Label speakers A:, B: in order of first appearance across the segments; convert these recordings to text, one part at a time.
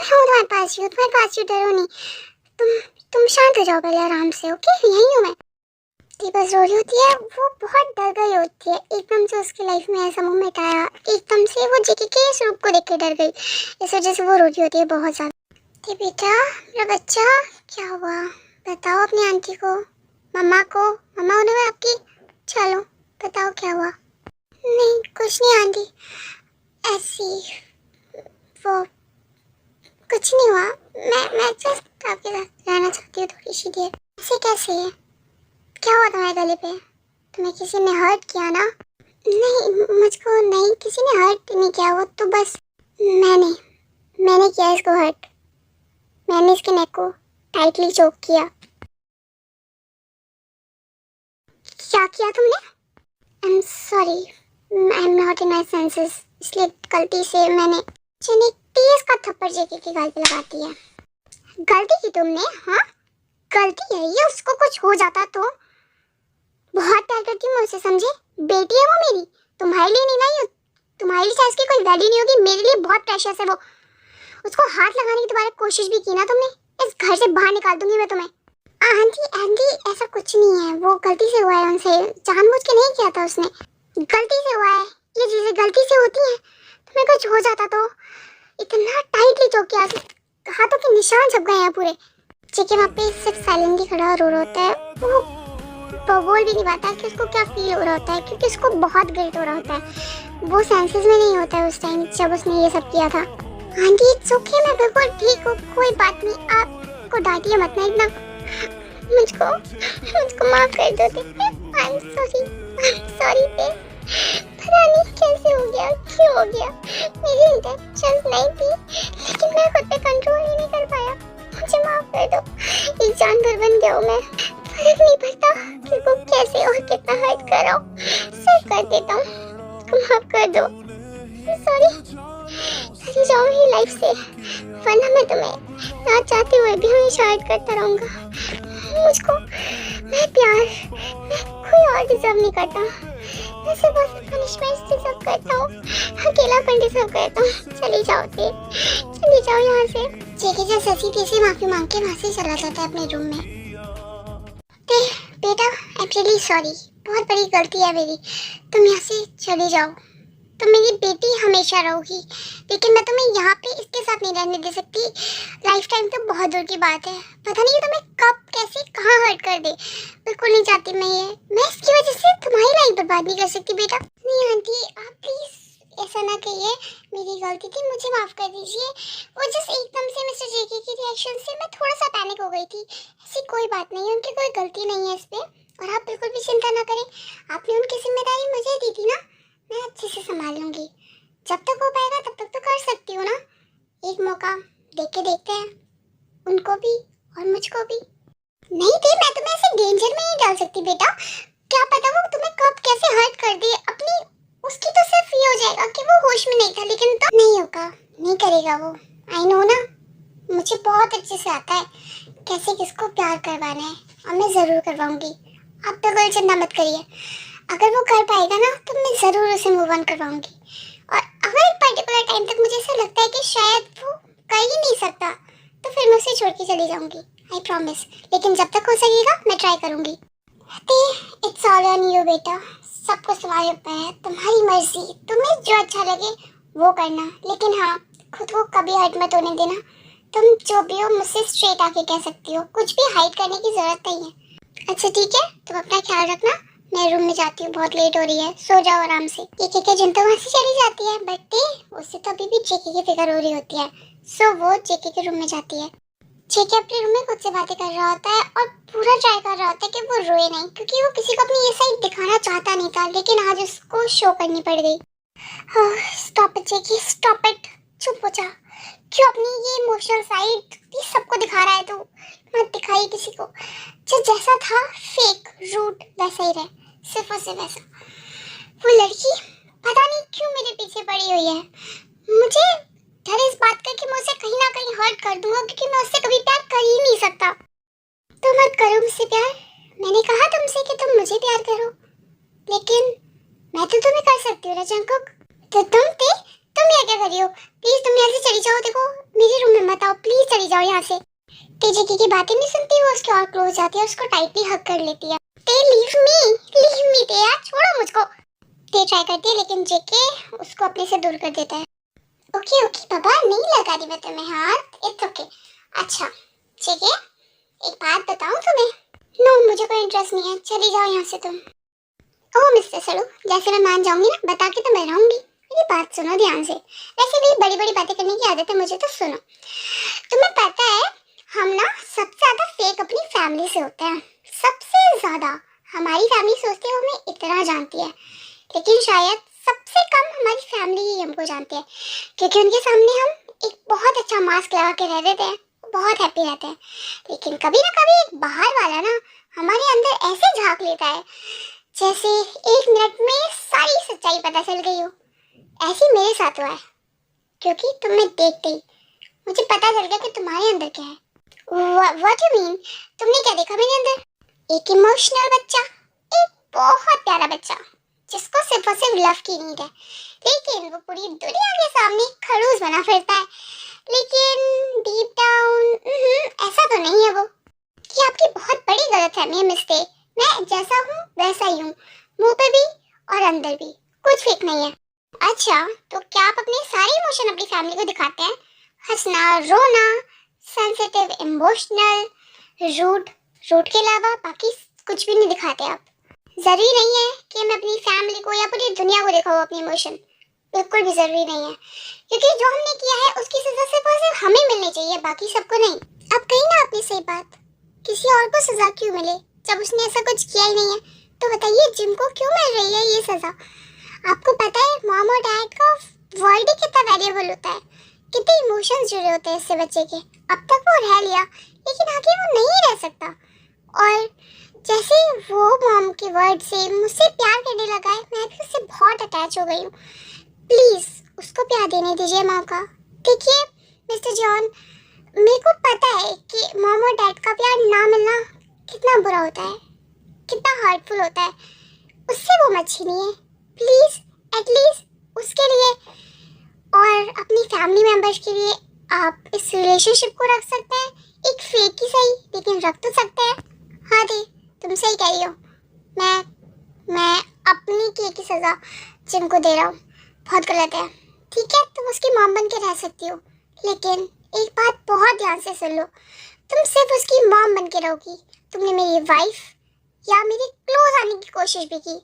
A: तुम्हारे पास ही हूँ, डरो नहीं। तुम शांत हो जाओ पहले आराम से, ओके? यहीं हूँ मैं। ती बस रो रही होती है, वो बहुत डर गई होती है। एकदम से उसकी लाइफ में ऐसा मोमेंट आया, एकदम से वो जेके के इस रूप को देख के डर गई। इस वजह से वो रो रही होती है बहुत ज़्यादा। ती बेटा, मेरा बच्चा, क्या हुआ? बताओ अपनी आंटी को, मम्मा को। मम्मा होने में आपकी, चलो बताओ क्या हुआ। नहीं कुछ नहीं आंटी, ऐसी वो कुछ नहीं हुआ। मैं जस्ट आपके साथ रहना चाहती हूँ थोड़ी सी देर। ऐसे कैसे? क्या हुआ तुम्हारे गले पे? तुम्हें किसी ने हर्ट किया ना? नहीं मुझको नहीं, किसी ने हर्ट नहीं किया, वो तो बस मैंने किया इसको हर्ट। मैंने इसके नेक को टाइटली चोक किया। क्या किया तुमने? I am sorry, I am not in my senses, इसलिए गलती से मैंने चने तेज का थप्पड़ जेके के गाल पे लगा दिया। गलती की तुमने? हाँ गलती है ये, उसको कुछ हो जाता तो। बहुत प्यार करती हूँ मैं उसे, समझे? बेटी है वो मेरी, तुम्हारे लिए नहीं लाई हूँ। तुम्हारे लिए इसकी कोई वैल्यू नहीं होगी, मेरे लिए बहुत प्रेशियस है वो। उसको हाथ लगाने की दोबारा कोशिश भी की ना तुमने, इस घर से बाहर निकाल दूंगी मैं तुम्हें। आंटी ऐसा कुछ नहीं है, वो गलती से हुआ है, उनसे जानबूझ के नहीं किया था उसने, गलती से हुआ है। ये चीजें गलती से होती हैं, तुम्हें कुछ हो जाता तो। इतना टाइटली चोक किया, हाथों के निशान छप गए हैं पूरे। चिके वहाँ पे सिर्फ साइलेंटली खड़ा रो रहा होता है। वो बोल भी नहीं पाता कि उसको क्या फील हो रहा होता है, क्योंकि उसको बहुत गिल्ट हो रहा होता है। वो सेंसेस में नहीं होता है उस टाइम जब उसने ये सब किया था। आंटी इट्स ओके, मैं बिल्कुल ठीक हूँ, कोई बात नहीं, आपको डांटिए मत ना इतना। मुझको माफ कर दो। आई एम सॉरी पे, पता नहीं कैसे हो गया, क्यों हो गया, मेरी इंटेंशन नहीं थी, लेकिन मैं खुद पे कंट्रोल ही नहीं कर पाया। मुझे माफ कर दो, एक जानवर बन गया हूँ मैं, फर्क नहीं पड़ता किसको कैसे और कितना हर्ट कर रहा हूँ, सब कर देता हूँ। माफ कर दो, सॉरी। चली जाओ मेरी लाइफ से, वरना मैं तुम्हें ना चाहते हुए भी हमेशा हर्ट करता रहूँगा। मुझको मैं कोई और डिजर्व नहीं करता, मैं सिर्फ पनिशमेंट डिजर्व करता हूँ, अकेलापन डिजर्व करता हूँ। चली जाओ यहाँ से। जेके जैसे हंसी तेजी माफी मांग के वहाँ से चला जाता है अपने रूम में। बेटा आई एम रियली सॉरी, बहुत बड़ी गलती है मेरी, तुम यहाँ से चली जाओ। तुम मेरी बेटी हमेशा रहोगी, लेकिन मैं तुम्हें यहाँ पे इसके साथ नहीं रहने दे सकती। लाइफ टाइम तो बहुत दूर की बात है, पता नहीं तुम्हें कब कैसे कहाँ हर्ट कर दे। बिल्कुल नहीं चाहती मैं इसकी वजह से तुम्हारी लाइफ बर्बाद नहीं कर सकती बेटा। नहीं आंटी आप प्लीज ऐसा ना कहिए, मेरी गलती थी, मुझे माफ कर दीजिए। वो जस्ट एकदम से मिस्टर जेके की रिएक्शन से मैं थोड़ा सा पैनिक हो गई थी। ऐसी कोई बात नहीं है, उनकी कोई गलती नहीं है इस पे, और आप बिल्कुल भी चिंता ना करें। आपने उनकी जिम्मेदारी मुझे दी थी ना, मैं अच्छे से संभाल लूंगी। जब तक हो पाएगा तब तक तो कर सकती हूँ ना। एक मौका देख के देखते हैं, उनको भी और मुझको भी। नहीं दी, मैं तुम्हें ऐसे डेंजर में नहीं डाल सकती बेटा, क्या पता वो तुम्हें कब कैसे हर्ट कर दे। अपनी उसकी तो सिर्फ ये हो जाएगा कि वो होश में नहीं था, लेकिन तो नहीं होगा, नहीं करेगा वो। आई नो ना, मुझे बहुत अच्छे से आता है कैसे किसको प्यार करवाना है, और मैं जरूर करवाऊंगी। आप तो कोई चिंता मत करिए, अगर वो कर पाएगा ना तो मैं ज़रूर उसे मूव ऑन करवाऊंगी। और अगर एक पर्टिकुलर टाइम तक मुझे ऐसा लगता है कि शायद वो कर ही नहीं सकता, तो फिर मैं उसे छोड़ के चली जाऊंगी, आई प्रॉमिस। लेकिन जब तक हो सकेगा मैं ट्राई करूंगी। इट्स ऑल ऑन यू बेटा, सब कुछ तुम्हारे ऊपर है, तुम्हारी मर्जी, तुम्हें जो अच्छा लगे वो करना, लेकिन हाँ खुद को कभी हर्ट मत होने देना। तुम जो भी हो मुझसे स्ट्रेट आके कह सकती हो, कुछ भी हाइड करने की जरूरत नहीं है। अच्छा ठीक है, तुम अपना ख्याल रखना, मैं रूम में जाती हूँ, बहुत लेट हो रही है, सो जाओ आराम से। जेके के जिन तो वहाँ से चली जाती है, बट उससे तो अभी भी जेके की फिक्र हो रही होती है, सो वो जेके के रूम में जाती है। जेके अपने रूम में खुद से बातें कर रहा होता है और पूरा ट्राई कर रहा होता है कि वो रोए नहीं, क्योंकि वो किसी को अपनी ये साइड दिखाना चाहता नहीं था, लेकिन आज उसको शो करनी पड़ गई। Stop it JK, stop it, चुप हो जा। क्यों अपनी ये इमोशनल साइड सबको दिखा रहा है तू? मत दिखाइए किसी को, जो जैसा था फेक रूट वैसा ही रहे, सिर्फ और सिर्फ वैसा। वो लड़की पता नहीं क्यों मेरे पीछे पड़ी हुई है, मुझे डर इस बात का कि मैं उसे कहीं ना कहीं हर्ट कर दूंगा, क्योंकि मैं उससे कभी प्यार कर ही नहीं सकता। तो मत करो मुझसे प्यार, मैंने कहा तुमसे कि तुम मुझे प्यार करो, लेकिन मैं तो तुम्हें कर सकती हूँ ना जंकुक। तो तुम यहाँ क्या कर रही हो? प्लीज तुम यहाँ से चली जाओ, देखो मेरे रूम में मत आओ, प्लीज चली जाओ यहाँ से। ते जेके की बातें नहीं सुनती, वो उसके और क्लोज जाती है, उसको टाइटली हग कर लेती है। ते लीव मी ते यार, छोड़ो मुझको। ते ट्राई करती है लेकिन जेके उसको अपने से दूर कर देता है। ओके ओके बाबा, नहीं लगा रही मैं तुम्हें हाथ, इट्स ओके। अच्छा जेके, एक बात बताऊं तुम्हें? नो, मुझे कोई इंटरेस्ट नहीं है, चली जाओ यहाँ से तुम। ओह मिस्टर सड़ू, जैसे मैं मान जाऊंगी ना, बता के तो मैं रहूंगी। मेरी बात सुनो ध्यान से, वैसे भी बड़ी बड़ी बातें करने की आदत है मुझे, तो सुनो। तुम्हें पता है हम ना सबसे ज्यादा फेक अपनी फैमिली से होते हैं, सबसे ज्यादा। हमारी फैमिली सोचती है हमें इतना जानती है, लेकिन शायद सबसे कम हमारी फैमिली ही हमको जानती है, क्योंकि उनके सामने हम एक बहुत अच्छा मास्क लगा के रह देते हैं, बहुत हैप्पी रहते हैं। लेकिन कभी ना कभी एक बाहर वाला ना हमारे अंदर ऐसे झांक लेता है जैसे 1 मिनट में सारी सच्चाई पता चल गई हो। ऐसी मेरे साथ हुआ है, क्योंकि तुम्हें देखते ही मुझे पता चल गया कि तुम्हारे अंदर क्या है। What you mean? तुमने क्या देखा मेरे अंदर? एक इमोशनल बच्चा, एक बहुत प्यारा बच्चा जिसको सिर्फ और सिर्फ लव की नीड है, लेकिन वो पूरी दुनिया के सामने खड़ूस बना फिरता है। लेकिन डीप डाउन ऐसा तो नहीं है वो। ये आपकी बहुत बड़ी गलतफहमी है मिस्टेक। मैं जैसा हूँ वैसा ही हूँ, मुंह पे भी और अंदर भी, कुछ फेक नहीं है। अच्छा, तो क्या आप अपने सारे इमोशन अपनी फैमिली को दिखाते हैं? हंसना, रोना, सेंसिटिव, इमोशनल, रूड के अलावा बाकी कुछ भी नहीं दिखाते आप? जरूरी नहीं है कि मैं अपनी फैमिली को या पूरी दुनिया को दिखाऊं अपनी इमोशन, बिल्कुल भी जरूरी नहीं है, क्योंकि जो हमने किया है उसकी सजा सिर्फ और सिर्फ हमें मिलनी चाहिए, बाकी सबको नहीं। अब कही ना आपने सही बात, किसी और को सजा क्यों मिले जब उसने ऐसा कुछ किया ही नहीं है? तो बताइए जिम को क्यों मिल रही है ये सजा? आपको पता है मॉम और डैड का वर्ल्ड ही कितना वैल्यूएबल होता है, कितने इमोशंस जुड़े होते हैं इससे बच्चे के। अब तक वो रह लिया, लेकिन आगे वो नहीं रह सकता। और जैसे वो मॉम के वर्ड से मुझसे प्यार करने लगा है, मैं भी उससे बहुत अटैच हो गई हूँ। प्लीज उसको प्यार देने दीजिए माँ का। देखिए मिस्टर जॉन, मेरे को पता है कि मॉम और डैड का प्यार ना मिलना कितना बुरा होता है, कितना हर्टफुल होता है। उससे वो मत छीनिए प्लीज, एटलीस्ट उसके लिए और अपनी फैमिली मेंबर्स के लिए आप इस रिलेशनशिप को रख सकते हैं। एक फेक ही सही, लेकिन रख तो सकते हैं। हाँ दी, तुम सही कह रही हो। मैं अपनी की की सजा जिम को दे रहा हूँ, बहुत गलत है। ठीक है, तुम उसकी मॉम बन के रह सकती हो, लेकिन एक बात बहुत ध्यान से सुन लो, तुम सिर्फ उसकी मॉम बन के रहोगी। तुमने मेरी वाइफ या मेरे क्लोज आने की कोशिश भी की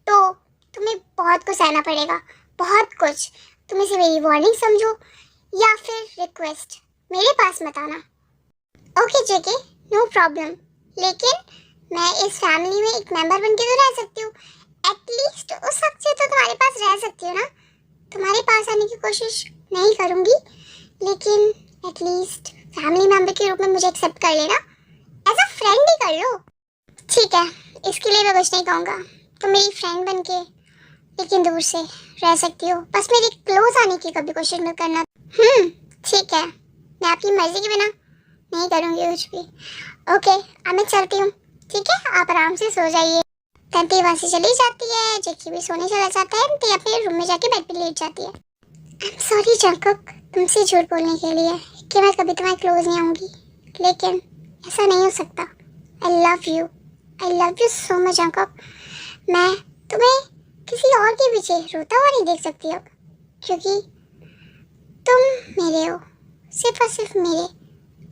A: तो तुम्हें बहुत कुछ सहना पड़ेगा, बहुत कुछ। तुम इसे मेरी वार्निंग समझो या फिर रिक्वेस्ट, मेरे पास मत आना। ओके जेके, नो प्रॉब्लम, लेकिन मैं इस फैमिली में एक मेंबर बन के तो रह सकती हूँ। एटलीस्ट उस हद से तो तुम्हारे पास रह सकती हूँ ना। तुम्हारे पास आने की कोशिश नहीं करूँगी, लेकिन एटलीस्ट फैमिली मेंबर के रूप में मुझे एक्सेप्ट कर लेना, एज अ फ्रेंड ही कर लो। ठीक है, इसके लिए मैं कुछ नहीं कहूँगा। तुम मेरी फ्रेंड बन के लेकिन दूर से रह सकती हो, बस मेरी क्लोज आने की कभी कोशिश मत करना। ठीक है, मैं आपकी मर्जी के बिना नहीं करूँगी कुछ भी। ओके, अब मैं चलती हूँ। ठीक है, आप आराम से सो जाइए। तंती वहाँ से चली जाती है, जेकी भी सोने चला जाता है, ते अपने रूम में जाके बेड पे लेट जाती है। आई एम सॉरी जंकुक, तुमसे झूठ बोलने के लिए कि मैं कभी तुम्हारे क्लोज नहीं आऊँगी, लेकिन ऐसा नहीं हो सकता। I love you so much Jungkook. मैं तुम्हें किसी और के पीछे रोता हुआ नहीं देख सकती अब, क्योंकि तुम मेरे हो, सिर्फ और सिर्फ मेरे।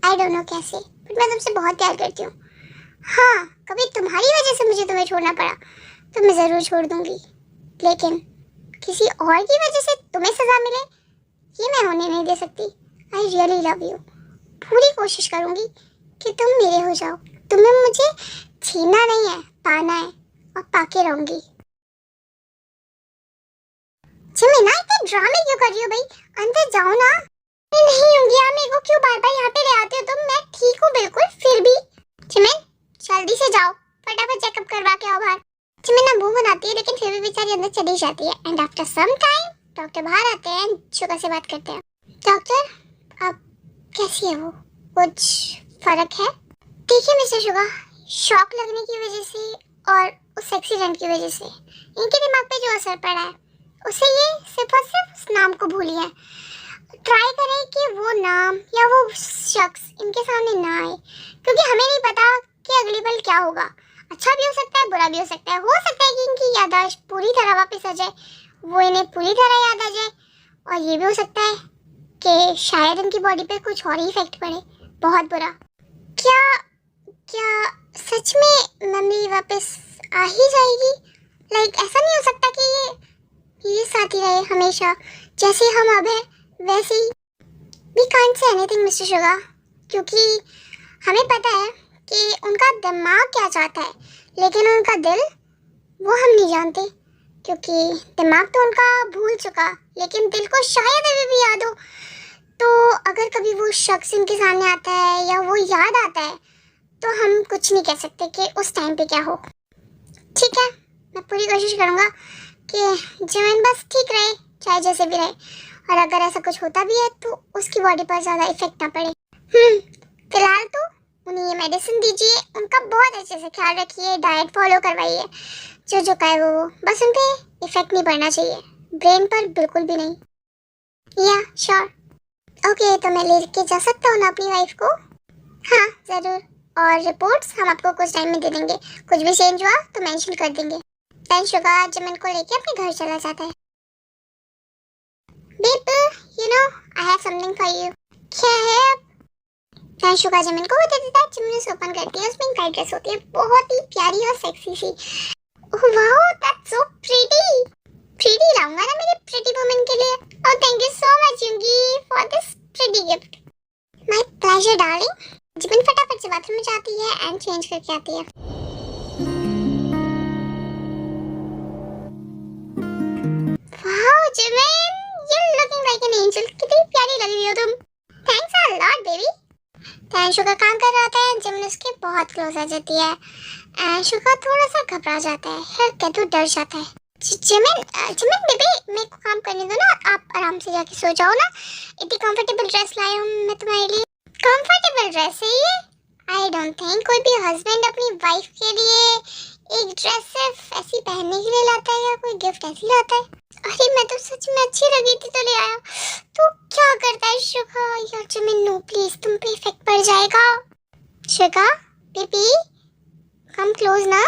A: आई डोंट नो कैसे, बट मैं तुमसे बहुत प्यार करती हूँ। हाँ, कभी तुम्हारी वजह से मुझे तुम्हें छोड़ना पड़ा तो मैं ज़रूर छोड़ दूँगी, लेकिन किसी और की वजह से तुम्हें सज़ा मिले ये मैं होने नहीं दे सकती। I really love you. पूरी कोशिश करूँगी कि तुम मेरे हो जाओ। तुम्हें मुझे छीनना नहीं है, पाना है, और पाके रहूँगी। ना इतने ड्रामे क्यों कर रही हो भाई? अंदर जाओ ना। नहीं होंगी यार, मेरे को क्यों बार बार यहाँ पे ले आते हो तुम? मैं ठीक हूँ बिल्कुल, फिर भी चिमिन जल्दी से जाओ, फटाफट चेकअप करवा के आओ बाहर। चिमिन ना मुंह बनाती है, लेकिन फिर भी बेचारी अंदर चली जाती है। And after some time doctor बाहर आते हैं, शुगा से बात करते हैं। डॉक्टर अब कैसी है वो? कुछ फर्क है? देखिए मिस्टर शुगा, शॉक लगने की वजह से और उस एक्सीडेंट की वजह से इनके दिमाग पे जो असर पड़ा है, उसे ये सिर्फ और सिर्फ उस नाम को भूली है। ट्राई करें कि वो नाम या वो शख्स इनके सामने ना आए, क्योंकि हमें नहीं पता कि अगली पल क्या होगा। अच्छा भी हो सकता है, बुरा भी हो सकता है। हो सकता है कि इनकी याददाश्त पूरी तरह वापस आ जाए, वो इन्हें पूरी तरह याद आ जाए, और ये भी हो सकता है कि शायद इनकी बॉडी पे कुछ और ही इफेक्ट पड़े, बहुत बुरा। क्या क्या सच में मेमोरी वापस आ ही जाएगी? ऐसा नहीं हो सकता कि ये साथ ही रहे हमेशा, जैसे हम अब हैं वैसे ही। We can't say anything mister Sugar, क्योंकि हमें पता है कि उनका दिमाग क्या चाहता है, लेकिन उनका दिल वो हम नहीं जानते, क्योंकि दिमाग तो उनका भूल चुका, लेकिन दिल को शायद अभी भी याद हो। तो अगर कभी वो शख्स इनके सामने आता है या वो याद आता है, तो हम कुछ नहीं कह सकते कि उस टाइम पे क्या हो। ठीक है, मैं पूरी कोशिश करूँगा कि जमीन बस ठीक रहे, चाहे जैसे भी रहे, और अगर ऐसा कुछ होता भी है तो उसकी बॉडी पर ज़्यादा इफेक्ट ना पड़े। फिलहाल तो उन्हें ये मेडिसिन दीजिए, उनका बहुत अच्छे से ख्याल रखिए, डाइट फॉलो करवाइए, जो कहे वो, बस उन पे इफेक्ट नहीं पड़ना चाहिए, ब्रेन पर बिल्कुल भी नहीं। या श्योर, ओके, तो मैं लेके जा सकता हूँ ना अपनी वाइफ को? हाँ ज़रूर, और रिपोर्ट्स हम आपको कुछ टाइम में दे देंगे, कुछ भी चेंज हुआ तो मेंशन कर देंगे। देन शुगर जमीन को लेके अपने घर चला जाता है। Babe, you know I have something for you. क्या है? देन शुगर जमीन को वो दे देता है, जमीन उसे ओपन करती है, उसमें एक वाइट ड्रेस होती है, बहुत ही प्यारी और सेक्सी सी। Oh wow, that's so pretty. Pretty लाऊंगा ना मेरे प्रीटी वुमन के लिए। Oh thank you so much युंगी for this pretty gift. My pleasure darling. जमीन फटाफट से बाथरूम में जाती है एंड चेंज करके आती है। वाओ जमीन, you looking like an angel, कितनी प्यारी लग रही हो तुम। Thanks a lot baby. And sugar काम कर रहा था, जमीन उसके बहुत क्लोज आ जाती है एंड शुगर थोड़ा सा घबरा जाता है, फिर कहते डर जाता है। जमीन जमीन बेबी, मेरे को काम करने दो ना, आप आराम से जाके सो जाओ ना। इतनी कंफर्टेबल ड्रेस लाया हूँ मैं तुम्हारे लिए। कंफर्टेबल ड्रेस है ये? आई डोंट थिंक कोई भी हस्बैंड अपनी वाइफ के लिए एक ड्रेस सिर्फ ऐसी पहनने के लिए लाता है, या कोई गिफ्ट ऐसी लाता है। अरे मैं तो सच में अच्छी लगी थी तो ले आया। तो क्या करता है शुगा? यार जमीन नो प्लीज, तुम पे इफेक्ट पड़ जाएगा। शुगा बेबी कम क्लोज ना।